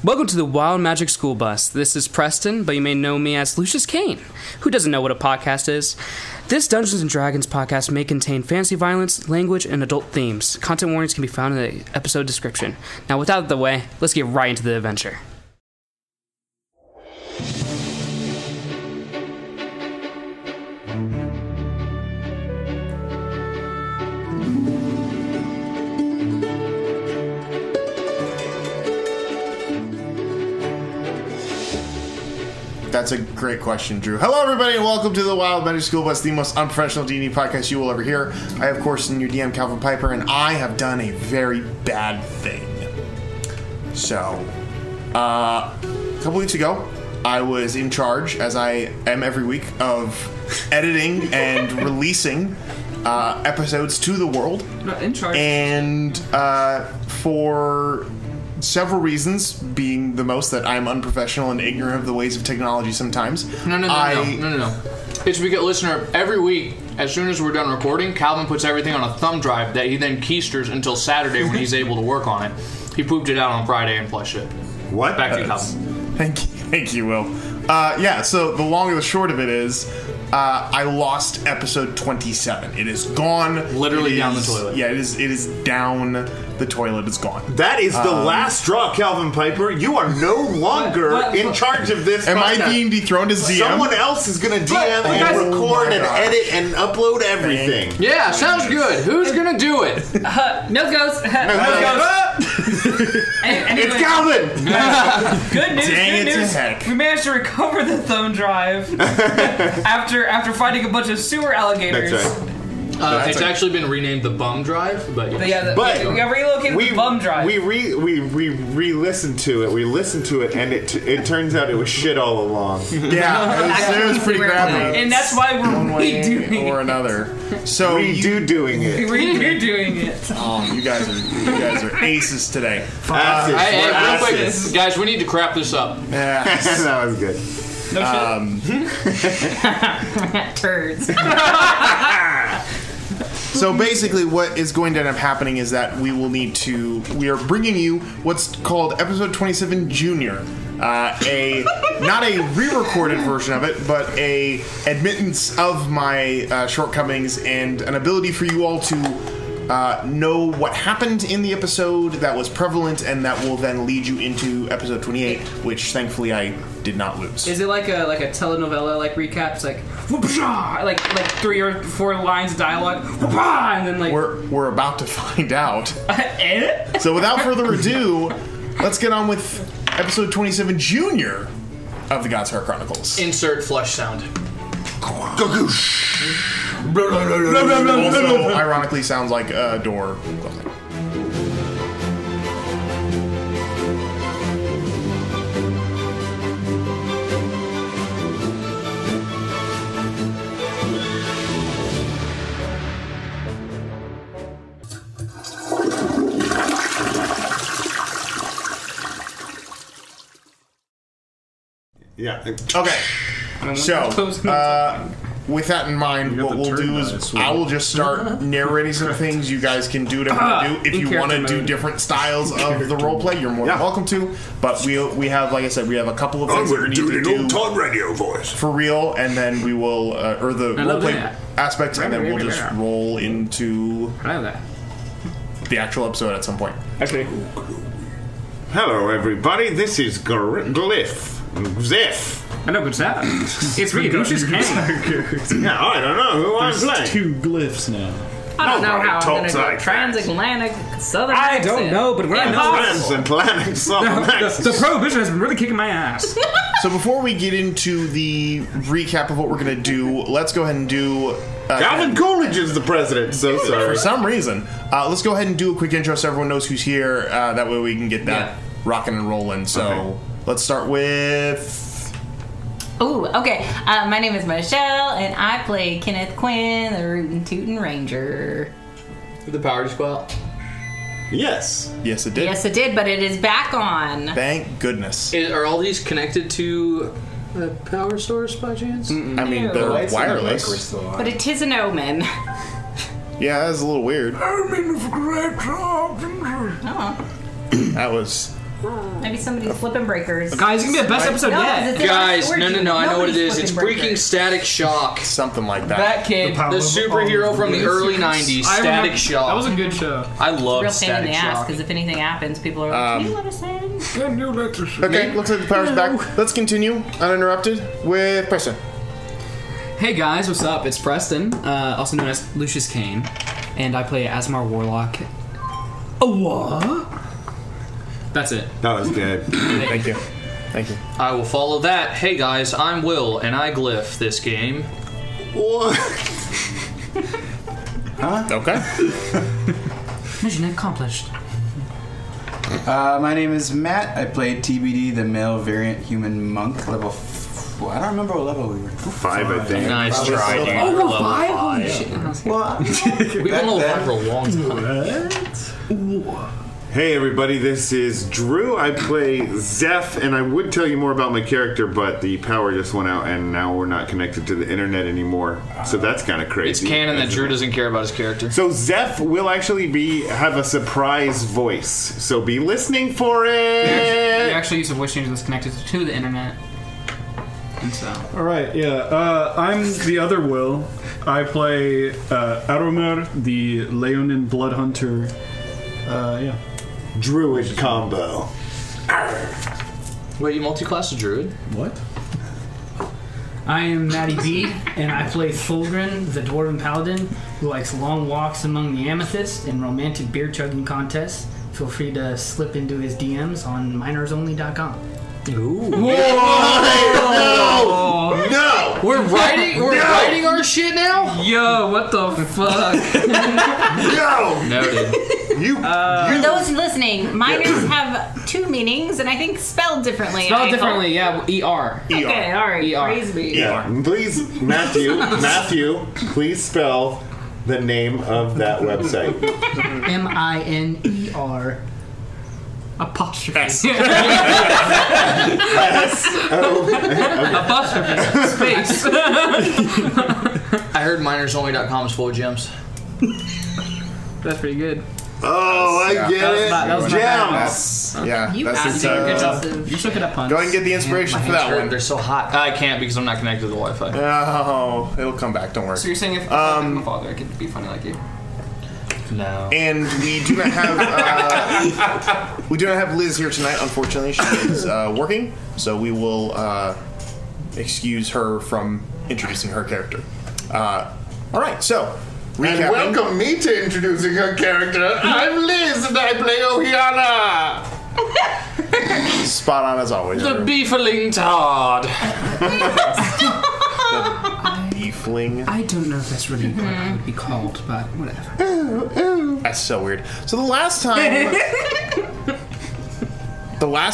Welcome to the Wild Magic School Bus. This is Preston, but you may know me as Lucius Kane. Who doesn't know what a podcast is? This Dungeons & Dragons podcast may contain fantasy violence, language, and adult themes. Content warnings can be found in the episode description. Now, with that out of the way, let's get right into the adventure. That's a great question, Drew. Hello, everybody, and welcome to the Wild Magic School Bus, the most unprofessional D&D podcast you will ever hear. I, of course, am your DM, Calvin Piper, and I have done a very bad thing. So, a couple weeks ago, I was in charge, as I am every week, of editing and releasing episodes to the world. Not in charge. And for several reasons, being the most that I'm unprofessional and ignorant of the ways of technology sometimes. No. It's because, listener, every week, as soon as we're done recording, Calvin puts everything on a thumb drive that he then keysters until Saturday when he's able to work on it. He pooped it out on Friday and flushed it. What? Back to you, Calvin. Thank you, Will. So the long and the short of it is, I lost episode 27. It is gone. Literally down the toilet. Yeah, it is down the toilet. It's gone. That is the last straw, Calvin Piper. You are no longer in charge of this. Am podcast. I being dethroned as DM? Someone else is going to DM and record and edit and upload everything. Yeah, sounds good. Who's going to do it? No ghost. It's Calvin! Good news, Dang good it to news. heck. We managed to recover the thumb drive after fighting a bunch of sewer alligators. That's right. It's actually been renamed the Bum Drive, but yes. Yeah, But we got relocated the bum drive. We re-listened to it. We listened to it, and it turns out it was shit all along. Yeah, it was pretty crappy. and that's why we're One way redoing or it. another. So doing it. Redoing it. Oh, you guys are aces today. Hey, real quick, guys, we need to crap this up. Yeah. That was good. No shit. Turds. So basically what is going to end up happening is that we are bringing you what's called episode 27 Junior. Not a re-recorded version of it, but a admittance of my shortcomings and an ability for you all to know what happened in the episode that was prevalent and that will then lead you into episode 28, which thankfully I did not lose. Is it like a telenovela recap? It's like whoopah, like 3 or 4 lines of dialogue, whoopah, and then We're about to find out. edit? So without further ado, let's get on with episode 27 Junior of the God's Heart Chronicles. Insert flush sound. Also, ironically, sounds like a door closing. Yeah. Okay. So, with that in mind, what we'll do is I will just start narrating some things. You guys can do whatever you do. If you want to do different styles of the roleplay, you're more than welcome to. But we have, like I said, we have a couple of things that we need to do old-time radio voice for real, and then we will, or the roleplay aspects, and then we'll just roll into the actual episode at some point. Okay. Hello, everybody. This is Glyph. Ziff. I know what's that. It's me, Lucius Kane. Yeah, I don't know who I'm playing. 2 glyphs now. I don't know Nobody how I'm talks going to do like transatlantic southern I don't accent. know, but what I know is Transatlantic the prohibition has been really kicking my ass. So before we get into the recap of what we're going to do, let's go ahead and do... Calvin Coolidge is the president, so sorry. For some reason. Let's go ahead and do a quick intro so everyone knows who's here. That way we can get that rocking and rolling. So let's start with... Ooh, okay. My name is Michelle, and I play Kenneth Quinn, the Rootin' Tootin' Ranger. Did the power just go out? Yes. Yes, it did. Yes, it did, but it is back on. Thank goodness. Are all these connected to a power source by chance? I mean, No. they're Lights in the wireless. bakery still on. But it is an omen. Yeah, that's a little weird. Oh. That was Maybe somebody's flipping breakers. Guys, it's gonna be the best episode No, 'cause yet. it's in our Guys, storage no, unit. I know what it Nobody's is. It's flipping freaking breakers. Static Shock. Something like that. That kid, the superhero from the early 90s, I Static remember- Shock. That was a good show. I love Real pain in Static the ass, Shock. because if anything happens, people are like, can you let us in? Okay, looks like the power's back. Let's continue uninterrupted with Preston. Hey guys, what's up? It's Preston, also known as Lucius Kane, and I play Asmar Warlock. What? That's it. That was good. Thank you. Thank you. I will follow that. Hey guys, I'm Will, and I glyph this game. What? Okay. Mission accomplished. My name is Matt. I played TBD, the male variant human monk, level. I don't remember what level we were. 5, I think. Nice try, dude. Oh, Level level 5? Holy 5. shit. Well, We've been level 5 for a long time. Hey everybody, this is Drew. I play Zeph, and I would tell you more about my character, but the power just went out, and now we're not connected to the internet anymore. So that's kind of crazy. It's canon that Drew doesn't care about his character. So Zeph will actually have a surprise voice. So be listening for it. We actually use a voice changer that's connected to the internet. And so. Alright, yeah. I'm the other Will. I play Aromer, the Leonin Blood Hunter. Yeah. Druid combo. Wait, you multi-class a druid? What? I am Matty B, and I play Fulgrin, the Dwarven Paladin, who likes long walks among the amethyst and romantic beer chugging contests. Feel free to slip into his DMs on minersonly.com. No! We're writing our shit now? Yo, what the fuck? No! Noted. For those listening, minors have two meanings, and I think spelled differently. Spelled differently, yeah. ER. Okay, alright. ER. Praise be. Yeah. Please, Matthew, please spell the name of that website. MINER. Apostrophe. Apostrophe. Space. I heard minersonly.com is full of gems. That's pretty good. Oh, I get it. That was not bad. Yeah, You that's asked it. good Go job. You took it up, Hunt. ahead and get the inspiration for that one. They're so hot. I can't because I'm not connected to the Wi-Fi. Oh, it'll come back. Don't worry. So you're saying if I'm a father, I could be funny like you? No. And we do not have Liz here tonight. Unfortunately, she is working, so we will excuse her from introducing her character. All right, so And recapping. welcome me to introducing her character. I'm Liz, and I play Ohiana. Spot on as always. The beefling Todd. Beefling. I don't know if that's really what it would be called, but whatever. That's so weird. So the last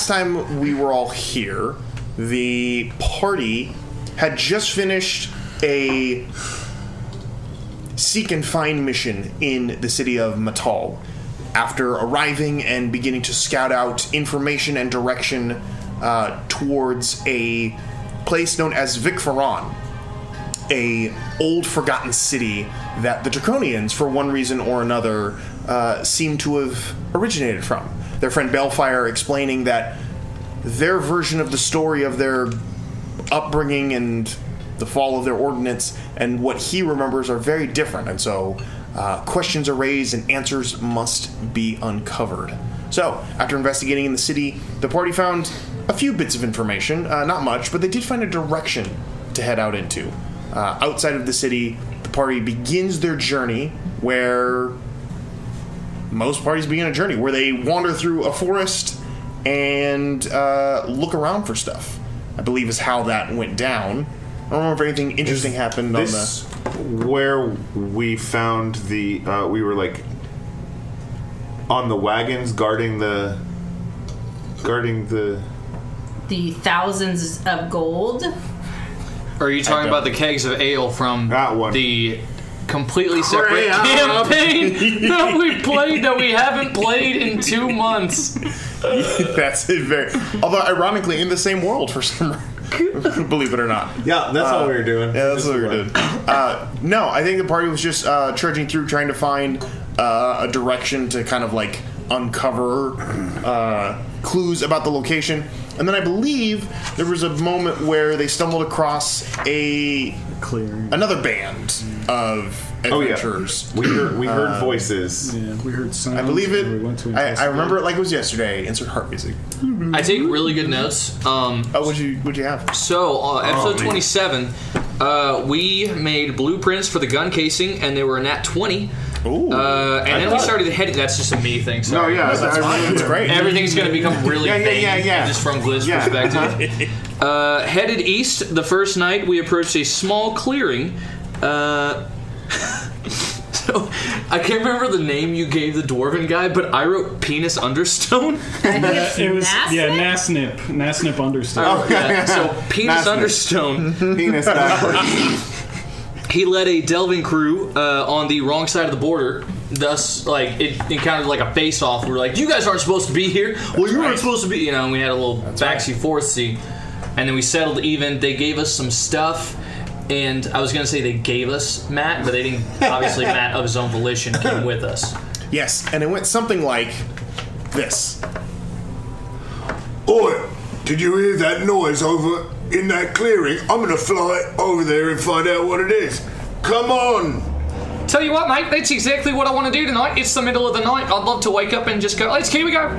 time we were all here, the party had just finished a seek and find mission in the city of Matal. After arriving and beginning to scout out information and direction towards a place known as Vicfaron, a old forgotten city that the Draconians, for one reason or another, seem to have originated from. Their friend Balefire explaining that their version of the story of their upbringing and the fall of their ordinance and what he remembers are very different, and so questions are raised and answers must be uncovered. So, after investigating in the city, the party found a few bits of information, not much, but they did find a direction to head out into. Outside of the city, the party begins their journey where most parties begin a journey, where they wander through a forest and look around for stuff, I believe is how that went down. I don't remember if anything interesting happened on the... Where we found the... we were, like, on the wagons guarding the... The thousands of gold. Are you talking about the kegs of ale from That one. the completely separate campaign that we played that we haven't played in 2 months? That's it. Although, ironically, in the same world for some reason. Believe it or not. Yeah, that's all we were doing. Yeah, that's what we were doing. No, I think the party was just trudging through, trying to find a direction to kind of like uncover clues about the location. And then I believe there was a moment where they stumbled across another band of adventurers. We heard voices. Yeah, we heard sounds. I believe it. We went to I remember it like it was yesterday. Insert heart music. I take really good notes. What'd you have? So, episode 27, we made blueprints for the gun casing, and they were a nat 20. Ooh. And then we started heading. That's just a me thing. So No, yeah, That's fine. That's great. everything's going to become really vague, yeah. just from Gliz's perspective. Headed east the first night, we approached a small clearing. So, I can't remember the name you gave the dwarven guy, but I wrote penis understone. It was Nasnip? Nasnip Understone. Oh, yeah. So penis Nasnip. understone. Penis backwards. He led a delving crew on the wrong side of the border. Thus, like, it encountered like a face-off. We were like, "You guys aren't supposed to be here." Well, you weren't supposed to be. You know, and we had a little backseat forthsea, and then we settled even. They gave us some stuff, and I was gonna say they gave us Matt, but they didn't. Obviously, Matt of his own volition came with us. Yes, and it went something like this. Oi, did you hear that noise over in that clearing? I'm gonna fly over there and find out what it is. Come on! Tell you what, mate, that's exactly what I want to do tonight. It's the middle of the night. I'd love to wake up and just go, here we go.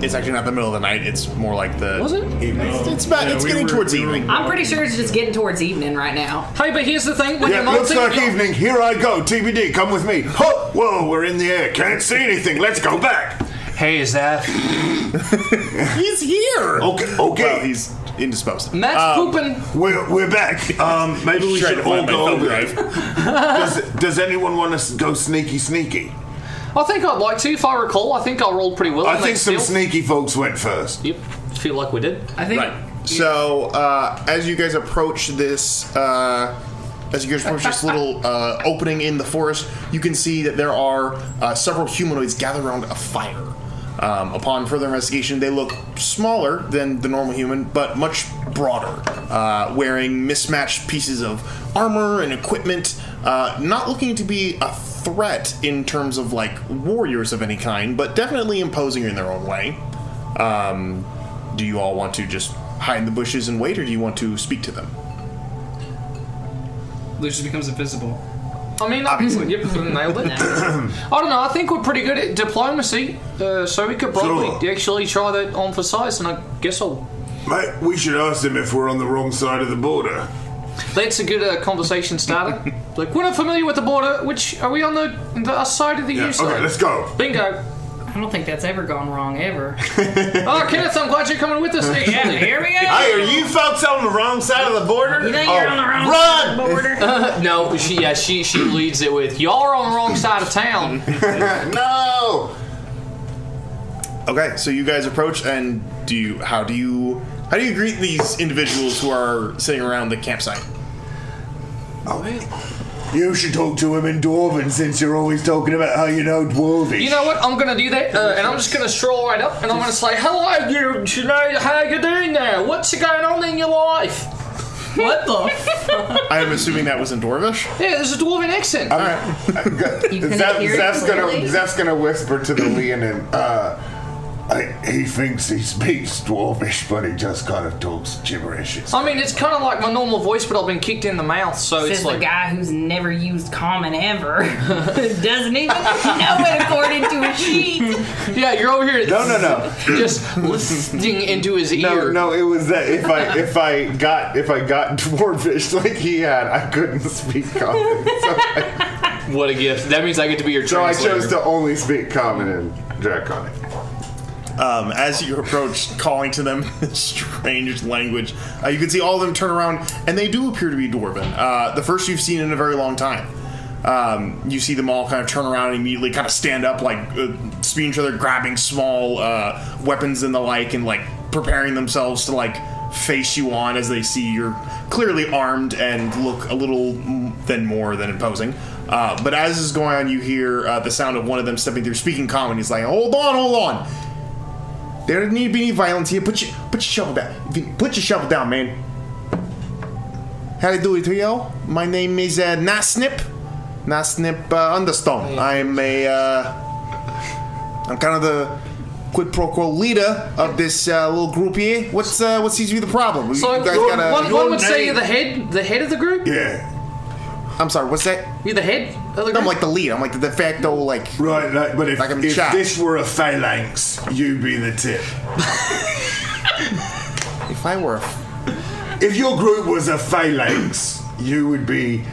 It's actually not the middle of the night. It's more like the Was it? evening. It's getting towards evening. I'm pretty sure it's just getting towards evening right now. Hey, but here's the thing. When Yeah, you're looks melting, like evening. Here I go. TBD, come with me. Huh. Whoa, we're in the air. Can't see anything. Let's go back. Hey, is that He's here. Okay. Well, he's indisposed. Matt's pooping? We're back. Maybe we Trying should to all find my go thumb over there. drive. Does anyone want to go sneaky? I think I'd like to. If I recall, I think I rolled pretty well. I on think that some steal. sneaky folks went first. Yep. Feel like we did. I think. Right. So as you guys approach this, little opening in the forest, you can see that there are several humanoids gathered around a fire. Upon further investigation, they look smaller than the normal human, but much broader, wearing mismatched pieces of armor and equipment, not looking to be a threat in terms of like warriors of any kind, but definitely imposing in their own way. Do you all want to just hide in the bushes and wait, or do you want to speak to them? Lucius becomes invisible. I mean, obviously, yep, nailed it. I don't know. I think we're pretty good at diplomacy, so we could probably actually try that on for size, and I guess I'll. Mate, we should ask them if we're on the wrong side of the border. That's a good conversation starter. Like, we're not familiar with the border. Which are we on the side of the U side? Okay, let's go. Bingo. I don't think that's ever gone wrong, ever. Oh, Kenneth, I'm glad you're coming with us. Yeah, here we go. Hey, are you folks on the wrong side of the border? You think you're on the wrong run! side of the border? No, she leads it with, y'all are on the wrong side of town. No! Okay, so you guys approach, and how do you greet these individuals who are sitting around the campsite? You should talk to him in Dwarven since you're always talking about how you know Dwarvish. You know what? I'm going to do that, and I'm just going to stroll right up, and I'm going to say, hello, you know, how you doing there? What's going on in your life? What the fuck? I'm assuming that was in Dwarvish? Yeah, there's a dwarven accent. All right. You couldn't hear it clearly? Zeph's gonna whisper to the Leonin. He thinks he speaks Dwarvish, but he just kind of talks gibberish. I mean, it's kind of like my normal voice, but I've been kicked in the mouth, so Says it's like... the guy who's never used common ever. Doesn't even know it according to a sheet. Yeah, you're over here... No. Just listening into his ear. No, it was that if I got Dwarvish like he had, I couldn't speak common. What a gift. That means I get to be your So I translator. chose to only speak common and draconic. As you approach, calling to them in strange language, you can see all of them turn around, and they do appear to be Dwarven. The first you've seen in a very long time. You see them all kind of turn around and immediately kind of stand up, like speaking to each other, grabbing small weapons and the like, and like preparing themselves to like face you on as they see you're clearly armed and look a little more than imposing. But as this is going on, you hear the sound of one of them stepping through, speaking common. He's like, "Hold on. There doesn't need to be any violence here. Put your shovel down. Put your shovel down, man." How do you do it, Rio? My name is Nasnip Understone. I'm kind of quid pro quo leader of this little group here. What seems to be the problem? So You guys gotta- one would say you're the head of the group. Yeah. I'm sorry, what's that? You're the head of the group. I'm like the lead. I'm like the de facto, like... Right, but if Like I'm shot. this were a phalanx, you'd be the tip. If I were... If your group was a phalanx, you would be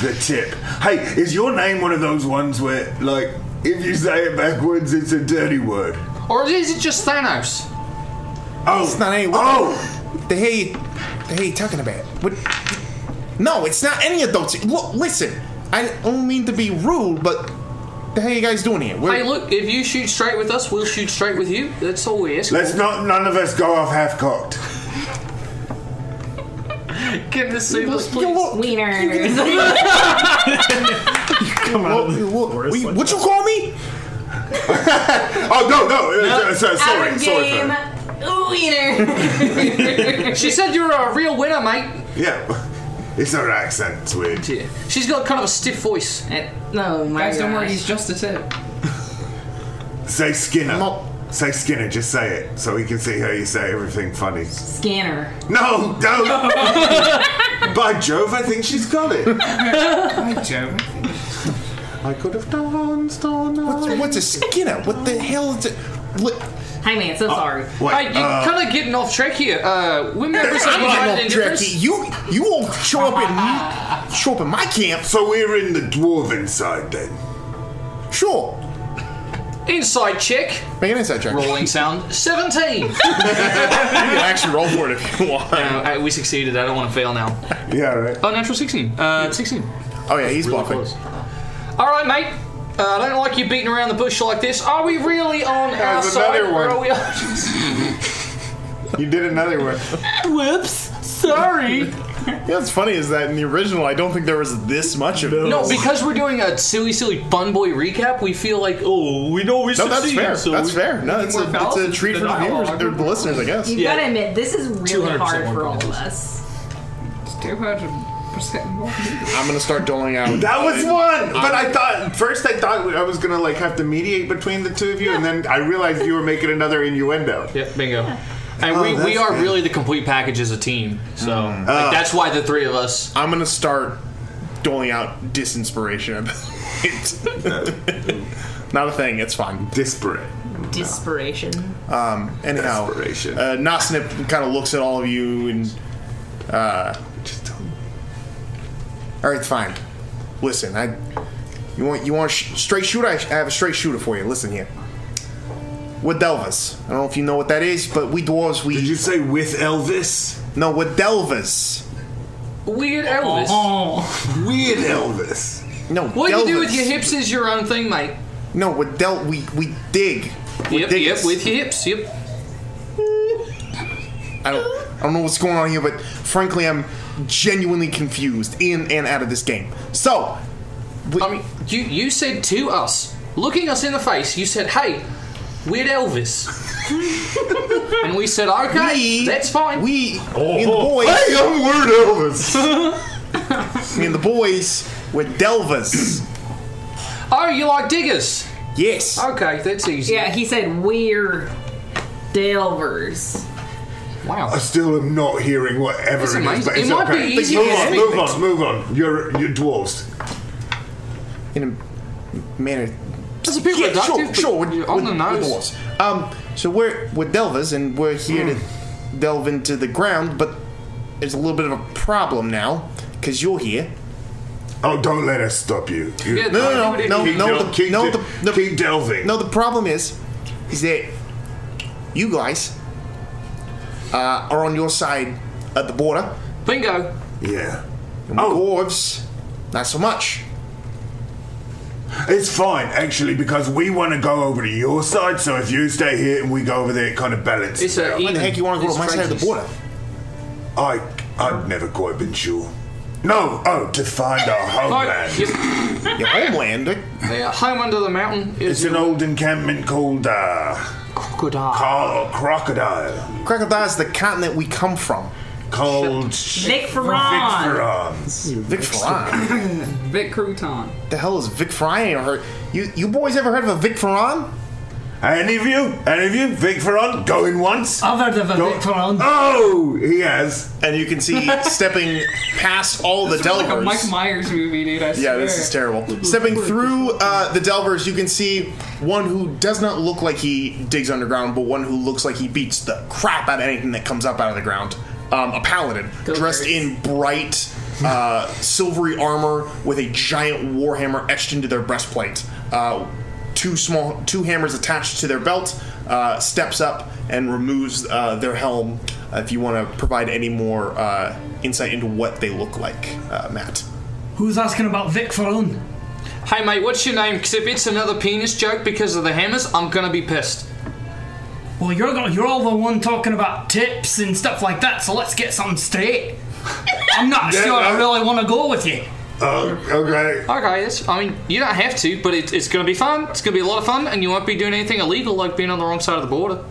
the tip. Hey, is your name one of those ones where, like, if you say it backwards, it's a dirty word? Or is it just Thanos? Oh, It's not any... The hell you talking about? What? No, it's not any of those... Look, listen. I don't mean to be rude, but... The hell you guys doing here? Hey, look, if you shoot straight with us, we'll shoot straight with you. That's all we ask. let's not none of us go off half-cocked. Get this seamless, please. Wieners. Come out of the forest like What you call me? Oh, no. Sorry. Game. Wiener. She said you're a real winner, mate. Yeah. It's her accent, it's weird. Yeah. She's got kind of a stiff voice. No, my Guys, don't worry, gosh. he's just a tip. Say Skinner. No. Say Skinner, just say it, so we can see how you say everything funny. Scanner. No, don't! By Jove, I think she's got it. Hi, Joe. I could have danced What's a Skinner? What the hell is it? Hi, man. So sorry. Hey, you're kind of getting off track here. Women represent I'm united not indifference. Tracky. You won't show up in my camp. So we're in the dwarven side then. Sure. Inside check. Make an inside check. Rolling sound. 17. You can actually roll for it if you want. We succeeded. I don't want to fail now. Yeah, right. Oh, natural 16. 16. Oh yeah, he's Really bluffing. close. All right, mate. I don't like you beating around the bush like this. Are we really on our There's side? another one. Or are we on... You did another one. Whoops. Sorry. Yeah, what's funny is that in the original, I don't think there was this much of it. No, because we're doing a silly fun boy recap, we feel like, we know we No, that's succeed. fair. So That's fair. No, it's more a fallacies treat to for the the viewers, dialogue. or the listeners, I guess. You Yeah. gotta admit, this is really 200% hard more for all of bonus. us. It's 200% more. I'm gonna start doling out. That was one! But I thought I was gonna like have to mediate between the two of you, and then I realized you were making another innuendo. Yep, bingo. And Oh, we that's are good. really the complete package as a team. So that's why the three of us. I'm gonna start doling out disinspiration. Not a thing. It's fine. Disparate. Desperation. Anyhow, Desperation. Nosnip kind of looks at all of you and. Just tell me. All right, fine. Listen, you want a straight shooter? I have a straight shooter for you. Listen here. We're Delvers. I don't know if you know what that is, but we dwarves, Did you say with Elvis? No, we're Delvers. Weird Elvis. Oh. Weird Elvis. No, What you do with Delvers. your hips is your own thing, mate. No, we dig. We're Yep, diggers. with your hips. Yep. I don't know what's going on here, but frankly, I'm genuinely confused in and out of this game. So, I mean, you said to us, looking us in the face, you said, "Hey, weird Elvis," and we said, "Okay, that's fine." Me and the boys. Hey, I'm Weird Elvis. Me and the boys, we're Delvers. Oh, you like diggers? Yes. Okay, that's easy. Yeah, he said we're Delvers. Wow. I still am not hearing whatever That's it is, amazing. but it's It might be okay. easier to speak Move on. You're dwarves. In a manner. That's a bit Yeah, reductive. sure. but you're on the nose. So we're Delvers, and we're here to delve into the ground, but there's a little bit of a problem now, because you're here. Oh, don't let us stop you. Yeah, No. Keep delving. No, the problem is that you guys are on your side of the border, Bingo. Yeah. and dwarves, not so much. It's fine, actually, because we want to go over to your side, so if you stay here and we go over there, it kind of balances It's a out. Why the heck you want to go to my side of the border? I've never quite been sure. No, to find our homeland. Your homeland? Yeah, home under the mountain It's is an old encampment called crocodile. Crocodile. Crocodile's the continent we come from. Called Vic Ferran. Vic Ferran. Vic Crouton. The hell is Vic Ferran? You boys ever heard of a Vic Ferran? Any of you? Vic Ferron? Going once? I've heard of a Vic Ferron. Oh, he has. And you can see stepping past all the This is like Delvers. a Mike Myers movie, dude. I swear. Yeah, this is terrible. Stepping through the Delvers, you can see one who does not look like he digs underground, but one who looks like he beats the crap out of anything that comes up out of the ground. A paladin, dressed in bright, silvery armor with a giant warhammer etched into their breastplate. Two hammers attached to their belt, steps up and removes their helm. If you want to provide any more insight into what they look like, Matt. Who's asking about Vic Ferron? Hey mate, what's your name? Because if it's another penis joke because of the hammers, I'm gonna be pissed. Well, you're all the one talking about tips and stuff like that, so let's get something straight. I'm not sure I really want to go with you. Okay. Okay, I mean, you don't have to, but it's going to be fun. It's going to be a lot of fun, and you won't be doing anything illegal like being on the wrong side of the border.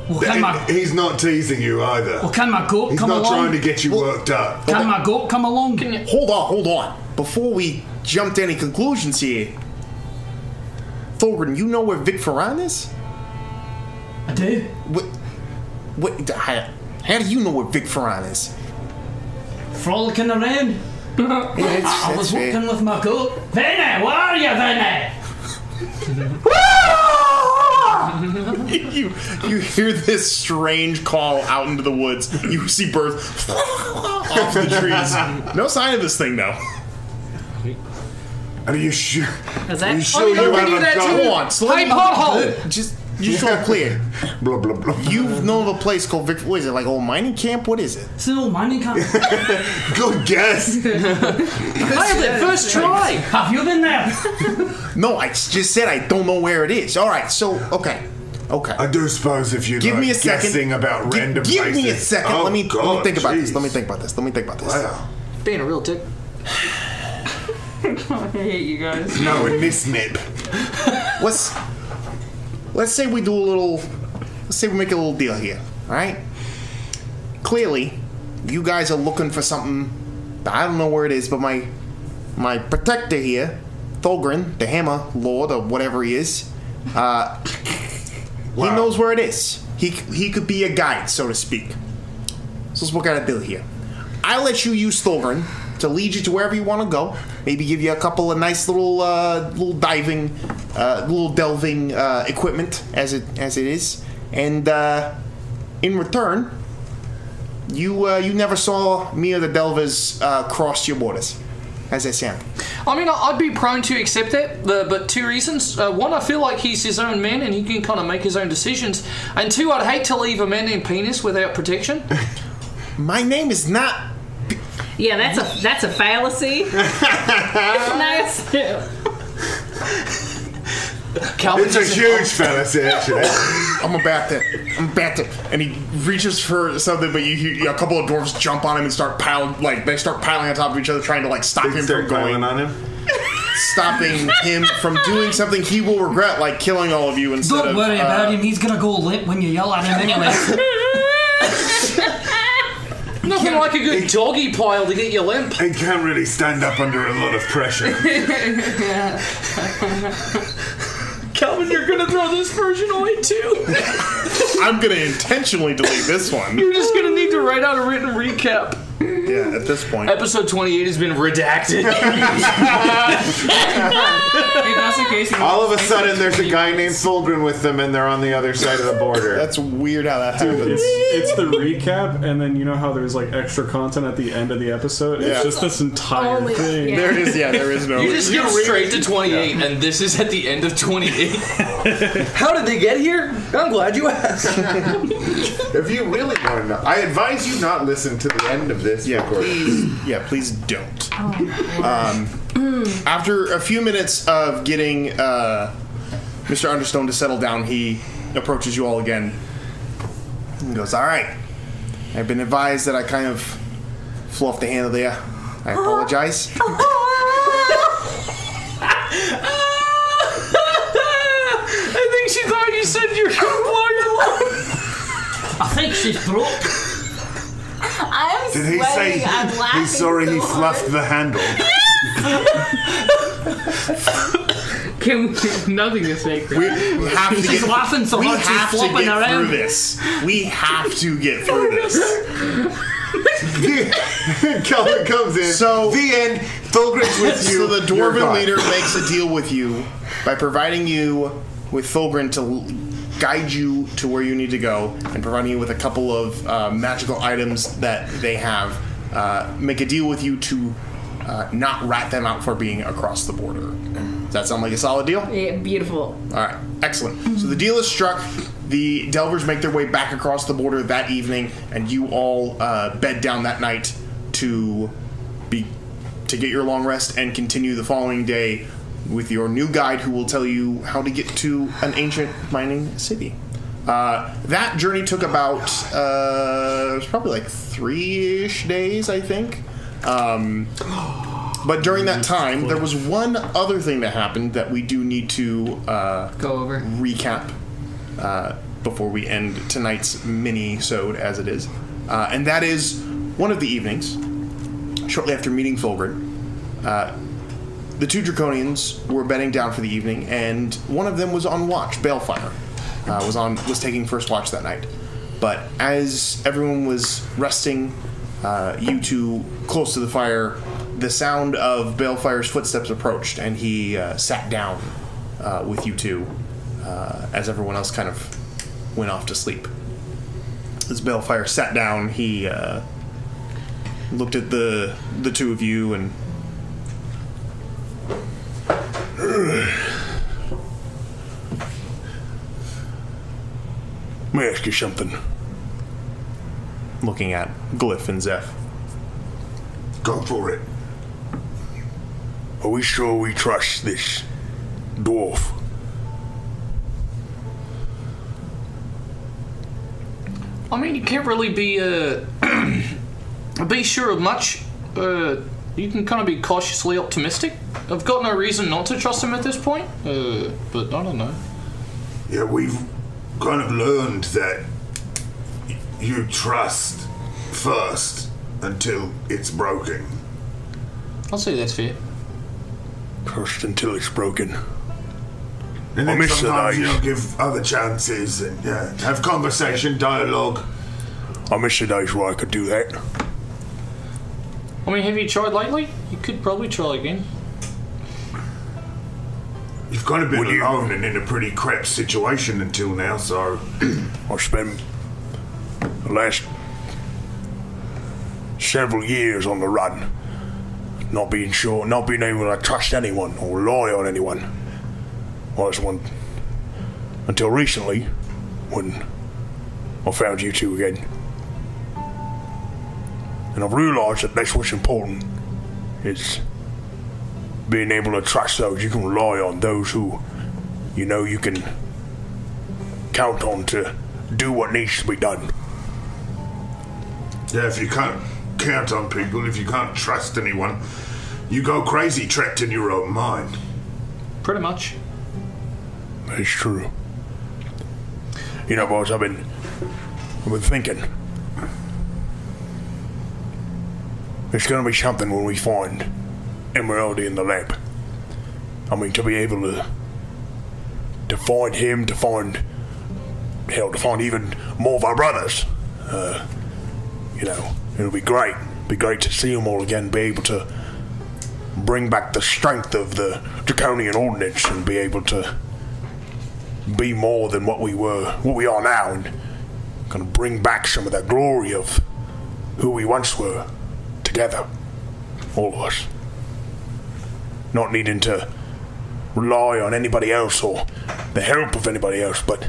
Well, He's not teasing you either. Well, can my goat come along? He's not trying to get you worked up. Can my goat come along? Hold on. Before we jump to any conclusions here, Thorgrim, you know where Vic Ferron is? I do. How do you know where Vic Ferron is? Frolicking around. I was walking with my goat. Vinny, where are you, Vinny? you hear this strange call out into the woods. You see birds off the trees. No sign of this thing, though. Are you sure? Is that? Are you sure you haven't got Hold on. Slow Hey, down. pothole! Just so I'm clear. Blah, blah, blah. You know of a place called Vic... What is it, like old mining camp? What is it? It's an old mining camp. Good guess. First try! Have you been there? No, I just said I don't know where it is. All right, so, okay. I do suppose if you Give me a second. guessing about random Give places. me a second. Oh, let me think about this. jeez. Let me think about this. Wow. Being a real dick. I hate you guys. No, in this nip. Let's say we do a little... Let's say we make a little deal here. All right? Clearly, you guys are looking for something... I don't know where it is, but my protector here, Thorgrim, the Hammer Lord, or whatever he is, he knows where it is. He could be a guide, so to speak. So let's work out a deal here. I'll let you use Thorgrim to lead you to wherever you want to go. Maybe give you a couple of nice little delving equipment as it is, and in return, you never saw me or the Delvers cross your borders. How's that sound? I mean, I'd be prone to accept that, but two reasons. One, I feel like he's his own man and he can kind of make his own decisions. And two, I'd hate to leave a man named Penis without protection. My name is not... Yeah, that's a fallacy. Nice. It's a huge fallacy, actually. I'm about to, and he reaches for something, but you hear a couple of dwarves jump on him and start piling on top of each other, trying to stop him from going. On him. Stopping him from doing something he will regret, like killing all of you instead of... Don't worry about him. He's gonna go limp when you yell at him anyway. Nothing like a good doggy pile to get you limp. He can't really stand up under a lot of pressure. Calvin, you're gonna throw this version away too. I'm gonna intentionally delete this one. You're just gonna need to write out a written recap. Yeah, at this point. Episode 28 has been redacted. If that's the case, All of a sudden, there's a guy named Fulgrim with them, and they're on the other side of the border. That's weird how that happens. It's the recap, and then you know how there's extra content at the end of the episode? It's just this entire thing. yeah. There is no... You just get straight to 28, and this is at the end of 28. How did they get here? I'm glad you asked. If you really want to know, I advise you not listen to the end of this recording. Please don't. After a few minutes of getting Mr. Understone to settle down, he approaches you all again and goes, "All right, I've been advised that I kind of flew off the handle there. I apologize." I think she thought you said you're gonna blow your load. I think she's broke. I'm Did he sweating. say I'm laughing he's sorry so he hard. fluffed the handle? Nothing is sacred. We have to She's get, laughing so we hard she's have to flopping get around. through this. We have to get through this. Calvin comes in. So the end. Thulgrin's with you. So the You're dwarven gone. leader makes a deal with you by providing you with Thulgrin to guide you to where you need to go, and providing you with a couple of magical items that they have. Make a deal with you to not rat them out for being across the border. Does that sound like a solid deal? Yeah, beautiful. All right, excellent. So the deal is struck. The Delvers make their way back across the border that evening, and you all bed down that night to get your long rest and continue the following day with your new guide, who will tell you how to get to an ancient mining city. That journey took about it was probably like 3-ish days, I think. But during that time, there was one other thing that happened that we do need to Go over. recap before we end tonight's mini-sode as it is. And that is one of the evenings, shortly after meeting Fulgrim, the two Draconians were bedding down for the evening, and one of them was on watch. Balefire was taking first watch that night. But as everyone was resting, you two close to the fire, the sound of Balefire's footsteps approached, and he sat down with you two as everyone else kind of went off to sleep. As Balefire sat down, he looked at the two of you and let me ask you something. Looking at Glyph and Zeph. Go for it. Are we sure we trust this dwarf? I mean, you can't really be sure of much. You can kind of be cautiously optimistic. I've got no reason not to trust him at this point, but I don't know. Yeah, we've kind of learned that you trust first until it's broken. I'll say that's fair. Trust until it's broken. And I then miss sometimes the you days. don't give other chances and have conversation, dialogue. I miss the days where I could do that. I mean, have you tried lately? You could probably try again. You've kind of been Would you- alone and in a pretty crap situation until now, so I spent the last several years on the run, not being able to trust anyone or rely on anyone. Until recently, when I found you two again. And I've realised that that's what's important, is being able to trust those you can rely on, those who you know you can count on to do what needs to be done. yeah, if you can't count on people, if you can't trust anyone, you go crazy trapped in your own mind. Pretty much. That's true. You know, boys, I've been thinking. It's going to be something when we find Emeraldy in the lab. I mean, to be able to find him, to find even more of our brothers. It'll be great. Be great to see them all again. Be able to bring back the strength of the Draconian Ordinance and be able to be more than what we are now, and kind of bring back some of that glory of who we once were together, all of us, not needing to rely on anybody else or the help of anybody else, but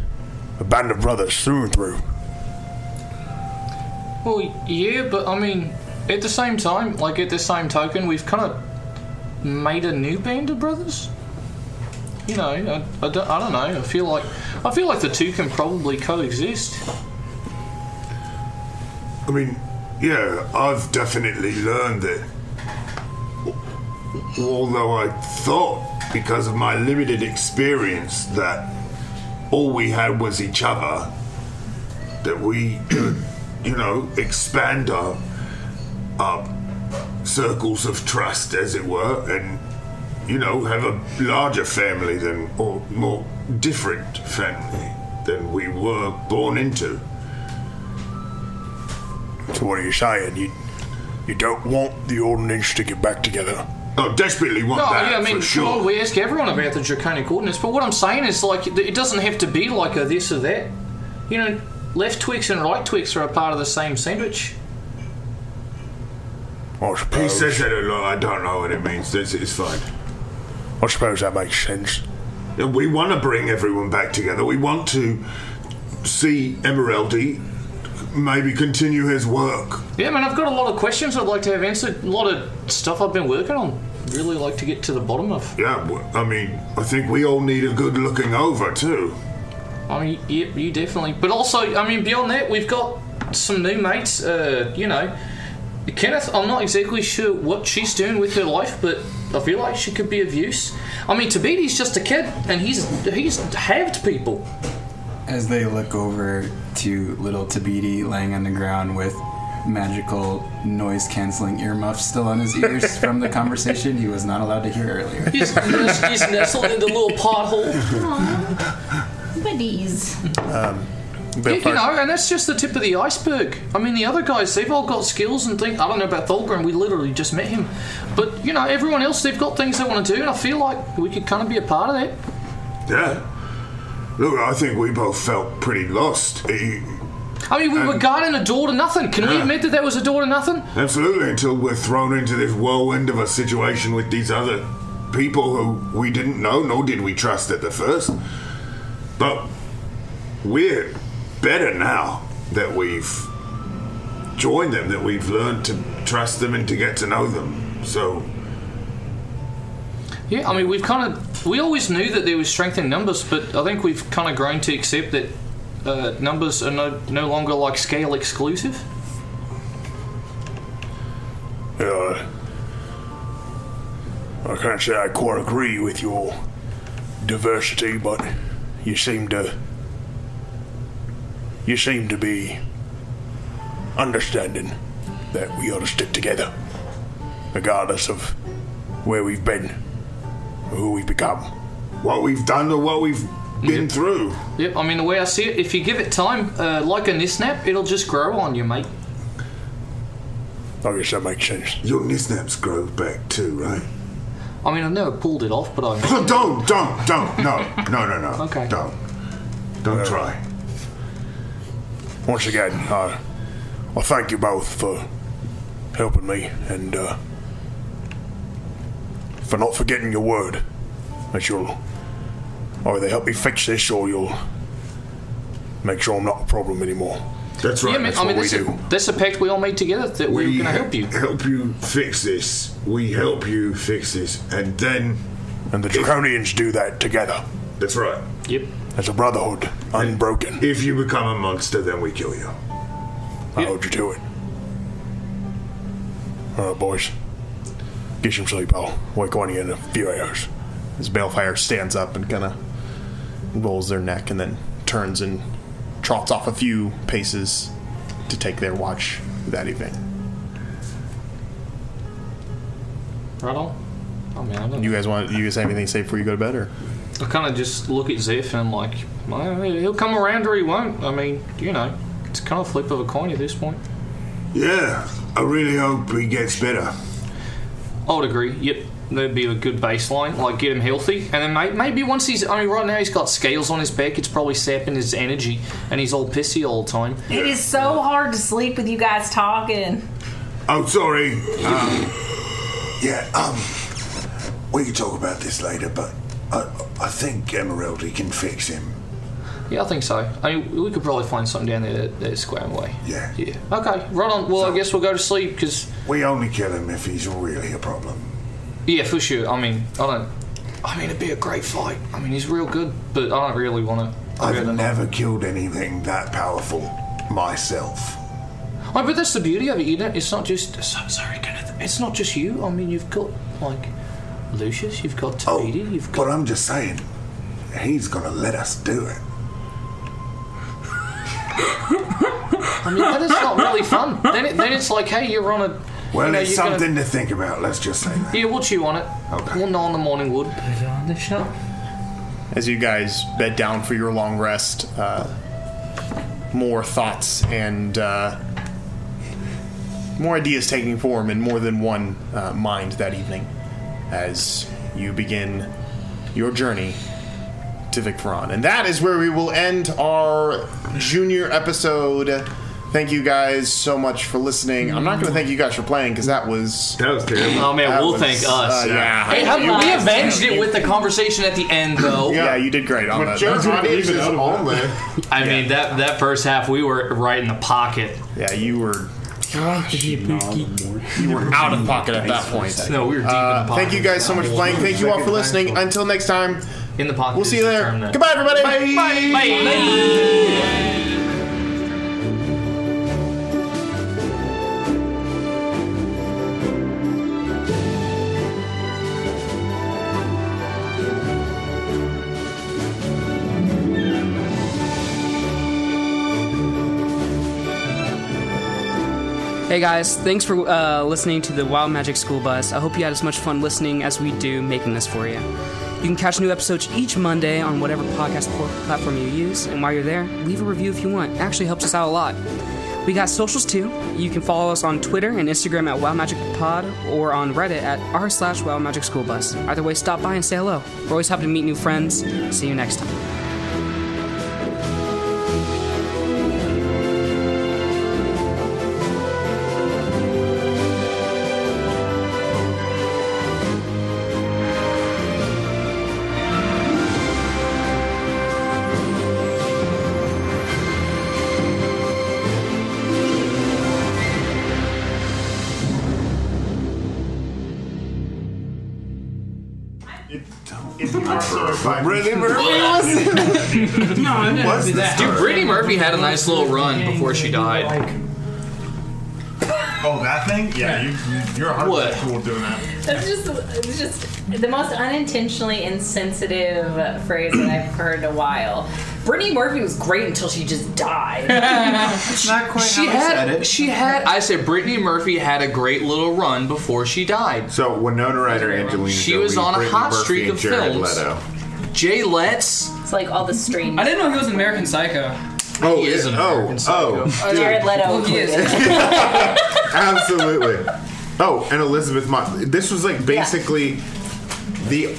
a band of brothers through and through. Well, yeah, but I mean, at the same time, like at the same token, we've kind of made a new band of brothers. You know, I don't know. I feel like the two can probably coexist. I mean, yeah, I've definitely learned that although I thought, because of my limited experience, that all we had was each other, that we could, expand our circles of trust, as it were, and have a larger family than, or more different family than we were born into. So what are you saying? You don't want the Ordinance to get back together? Oh, desperately want that, yeah, I mean, for sure. well, we ask everyone about the Draconic Ordinance, but what I'm saying is, like, it doesn't have to be like a this or that. You know, left Twix and right Twix are a part of the same sandwich. I suppose. He says that a lot. I don't know what it means. It's fine. I suppose that makes sense. And we want to bring everyone back together. We want to see Emeraldi maybe continue his work. Yeah, man, I've got a lot of questions I'd like to have answered. A lot of stuff I've been working on. Really like to get to the bottom of. Yeah, I mean, I think we all need a good looking over, too. I mean, yeah, you definitely. But also, I mean, beyond that, we've got some new mates, Kenneth, I'm not exactly sure what she's doing with her life, but I feel like she could be of use. I mean, Tabiti's just a kid, and he's halved people. As they look over to little Tabiti laying on the ground with magical noise-canceling earmuffs still on his ears from the conversation he was not allowed to hear earlier. He's nestled in the little pothole. Aww, buddies. And that's just the tip of the iceberg. I mean, the other guys, they've all got skills and things. I don't know about Thulgrim, we literally just met him. But, everyone else, they've got things they want to do, and I feel like we could kind of be a part of that. Yeah. Look, I think we both felt pretty lost. I mean, we were guarding a door to nothing. Can we admit that was a door to nothing? Absolutely, until we're thrown into this whirlwind of a situation with these other people who we didn't know, nor did we trust at the first. But we're better now that we've joined them, that we've learned to trust them and to get to know them. So... Yeah, I mean, we always knew that there was strength in numbers, but I think we've kind of grown to accept that numbers are no longer like scale exclusive. I can't say I quite agree with your diversity, but you seem to be understanding that we ought to stick together, regardless of where we've been, or who we've become, what we've done or what we've been through. Yep, I mean, the way I see it, if you give it time, like a Nisnap, it'll just grow on you, mate. I guess that makes sense. Your Nisnaps grow back too, right? I mean, I've never pulled it off, but I... Don't. No. Okay. Don't try. Once again, I thank you both for helping me and for not forgetting your word that you'll either help me fix this or you'll make sure I'm not a problem anymore. That's right. Yeah, man, that's a pact we all made together that we're going to help you. Help you fix this. We help you fix this, and then... And the Draconians do that together. That's right. Yep. As a brotherhood, unbroken. If you become a monster, then we kill you. I hold you to it. Alright, boys. Get some sleep. I'll wake on you in a few hours. As Balefire stands up and kind of rolls their neck and then turns and trots off a few paces to take their watch that evening. Right on. Oh man, I don't You guys have anything to say before you go to bed, or? I kind of just look at Zeph and I'm like, well, he'll come around or he won't. I mean, it's kind of a flip of a coin at this point. Yeah, I really hope he gets better. I would agree. Yep, that'd be a good baseline. Like, get him healthy, and then maybe once right now he's got scales on his back. It's probably sapping his energy, and he's all pissy all the time. It is so hard to sleep with you guys talking. Oh, sorry. We can talk about this later, but I think Emeraldi can fix him. Yeah, I think so. I mean, we could probably find something down there that's squaring away. Yeah. Okay, right on. Well, I guess we'll go to sleep, because... We only kill him if he's really a problem. Yeah, for sure. I mean, it'd be a great fight. I mean, he's real good, but I don't really want to... I've never killed anything that powerful myself. Oh, but that's the beauty of it, it's not just... Sorry, Kenneth. It's not just you. I mean, you've got, like, Lucius, you've got Tabiti, you've got... But I'm just saying, he's gonna let us do it. I mean, that is not really fun. Then it's like, hey, you're on Well, You know, it's you're gonna- something to think about. Let's just say that. Yeah, we'll chew on it. Okay. We'll gnaw in the morning wood. On the shelf. As you guys bed down for your long rest, more thoughts and more ideas taking form in more than one mind that evening as you begin your journey to Vicvaron. And that is where we will end our junior episode. Thank you guys so much for listening. I'm not going to thank you guys for playing because that was terrible. Oh man, that we'll was, thank us. Yeah. Hey, we avenged it with the conversation at the end, though. Yeah, you did great on that. I mean, that first half, we were right in the pocket. Yeah, you were out of pocket at that point. No, we were deep in the pocket. Thank you guys so much for playing. Thank you all for listening. Until next time, in the pocket. We'll see you later. Goodbye, everybody. Bye. Bye. Hey guys, thanks for listening to the Wild Magic School Bus. I hope you had as much fun listening as we do making this for you. You can catch new episodes each Monday on whatever podcast platform you use, and while you're there, leave a review if you want. It actually helps us out a lot. We got socials too. You can follow us on Twitter and Instagram at WildMagicPod or on Reddit at r/WildMagicSchoolBus. Either way, stop by and say hello. We're always happy to meet new friends. See you next time. Brittany Murphy was. No, I never did that. Dude, Brittany Murphy had a nice little run before she died. Oh, that thing? Yeah, you're 100% cool doing that. It's just the most unintentionally insensitive phrase that I've heard in a while. Brittany Murphy was great until she just died. It's not quite She had. I said Brittany Murphy had a great little run before she died. So Winona Ryder, Angelina She Jolie, was on a Brittany hot Murphy, streak and of Jared films. Leto. Jay Letts. It's like all the strange. I didn't know he was American Psycho. Oh, He is an American Psycho. Jared Leto. He is. Absolutely. Oh, and Elizabeth Moss. This was like basically the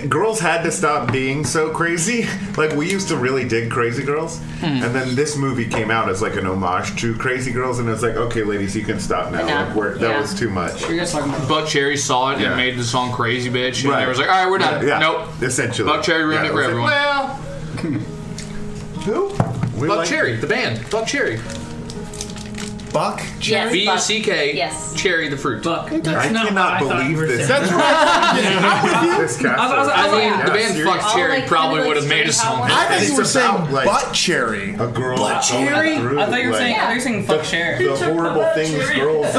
girls had to stop being so crazy. Like we used to really dig Crazy Girls, and then this movie came out as like an homage to Crazy Girls, and it's like, okay, ladies, you can stop now. Enough. Like that was too much. You guys talking about? Buck Cherry saw it Yeah. and made the song Crazy Bitch, and Right. they was like, all right, we're done. Yeah, Nope. essentially. Buck Cherry ruined it for was everyone. Well, who? We Buck like- Cherry, the band. Buck Cherry. Buck? Yes, B-U-C-K. Yes. Cherry the fruit. Buck. I cannot believe this. That's right. This cast. I mean, the band seriously. Fuck Cherry like, probably kinda would have like made a Street song. Hot I thought you were It's saying about, like, butt cherry. A girl. Butt cherry? I thought you were saying fuck Cher. The horrible things girls of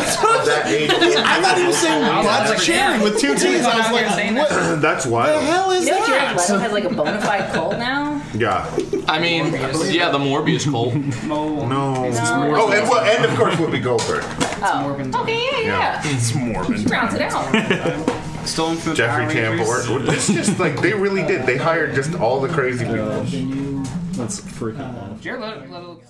that age. I thought he was saying butt like, cherry yeah. with two T's. I was like, saying what that. the That's wild. hell is You know Jared Leto that? has like a bona fide cult now? Yeah. I mean, yeah, the Morbius cult. No. Oh, and of course Whoopi Goldberg. Oh. Okay, yeah. It's morbid. Rounds it out. Stolen from Jeffrey Power Rangers. Tambor. It's just like they really did. They hired just all the crazy people. That's freaking awesome. Jared Leto.